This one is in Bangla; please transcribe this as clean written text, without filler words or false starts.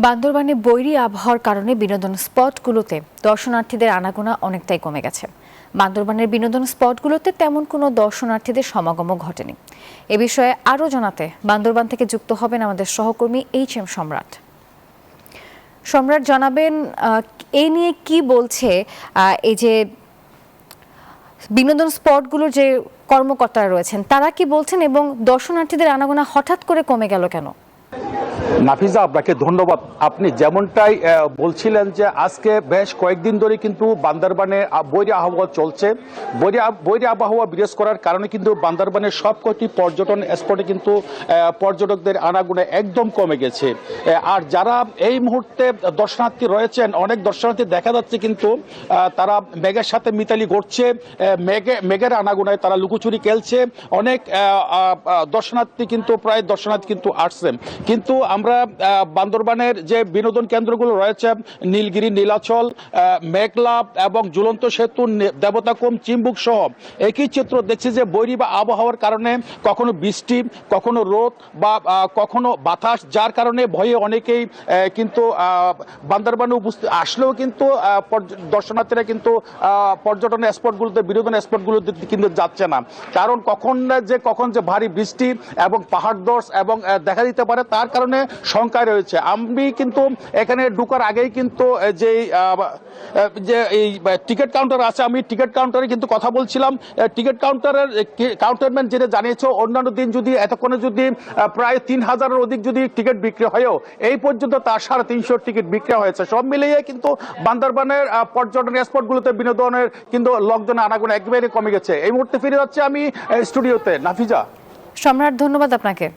বান্দরবানে বৈরী আবহাওয়ার কারণে বিনোদন স্পটগুলোতে দর্শনার্থীদের আনাগোনা অনেকটাই কমে গেছে। বান্দরবানের বিনোদন স্পটগুলোতে তেমন কোনো দর্শনার্থীদের সমাগমও ঘটেনি। এ বিষয়ে আরও জানাতে বান্দরবান থেকে যুক্ত হবেন আমাদের সহকর্মী এইচ.এম. সম্রাট। সম্রাট, জানাবেন এই নিয়ে কি বলছে এই যে বিনোদন স্পটগুলোর যে কর্মকর্তারা রয়েছেন তারা কি বলছেন, এবং দর্শনার্থীদের আনাগোনা হঠাৎ করে কমে গেল কেন? নাফিজা, আপনাকে ধন্যবাদ। আপনি যেমনটাই বলছিলেন যে আজকে বেশ কয়েকদিন ধরে কিন্তু বান্দরবানে বৈরী আবহাওয়া চলছে। বৈরী আবহাওয়া বিরাজ করার কারণে কিন্তু বান্দরবানের সবকটি পর্যটন স্পটে কিন্তু পর্যটকদের আনাগোনা একদম কমে গেছে। আর যারা এই মুহূর্তে দর্শনার্থী রয়েছেন, অনেক দর্শনার্থী দেখা যাচ্ছে কিন্তু তারা মেঘের সাথে মিতালি ঘটছে, মেঘের আনাগোনায় তারা লুকোচুরি খেলছে। অনেক দর্শনার্থী কিন্তু আসছেন। কিন্তু আমরা বান্দরবানের যে বিনোদন কেন্দ্রগুলো রয়েছে, নীলগিরি, নীলাচল, মেঘলা এবং ঝুলন্ত সেতু, দেবতাকুম, চিম্বুক সহ একই চিত্র দেখছি যে বৈরী বা আবহাওয়ার কারণে কখনো বৃষ্টি, কখনো রোদ বা কখনো বাতাস, যার কারণে ভয়ে অনেকেই কিন্তু বান্দরবানে আসলেও কিন্তু দর্শনার্থীরা কিন্তু পর্যটন স্পটগুলোতে, বিনোদন স্পটগুলোতে কিন্তু যাচ্ছে না। কারণ কখন যে ভারী বৃষ্টি এবং পাহাড় ধস এবং দেখা দিতে পারে, তার কারণে শঙ্কায় রয়েছে। আমি কিন্তু এখানে ঢোকার আগেই কিন্তু যে এই টিকিট কাউন্টার আছে, আমি টিকিট কাউন্টারে কিন্তু কথা বলছিলাম। টিকিট কাউন্টারের কাউন্টারম্যান যেটা জানিয়েছে, অন্যান্য দিন যদি এতক্ষণে যদি প্রায় 3000-এর অধিক যদি টিকিট বিক্রি হয়েও এই পর্যন্ত তার 350 টিকিট বিক্রি হয়েছে। সব মিলিয়ে কিন্তু বান্দরবানের পর্যটন স্পটগুলোতে বিনোদনের কিন্তু লোকজন আনাগোনা একেবারে কমে গেছে। এই মুহূর্তে ফিরে যাচ্ছে আমি স্টুডিওতে। নাফিজা। সম্রাট, ধন্যবাদ আপনাকে।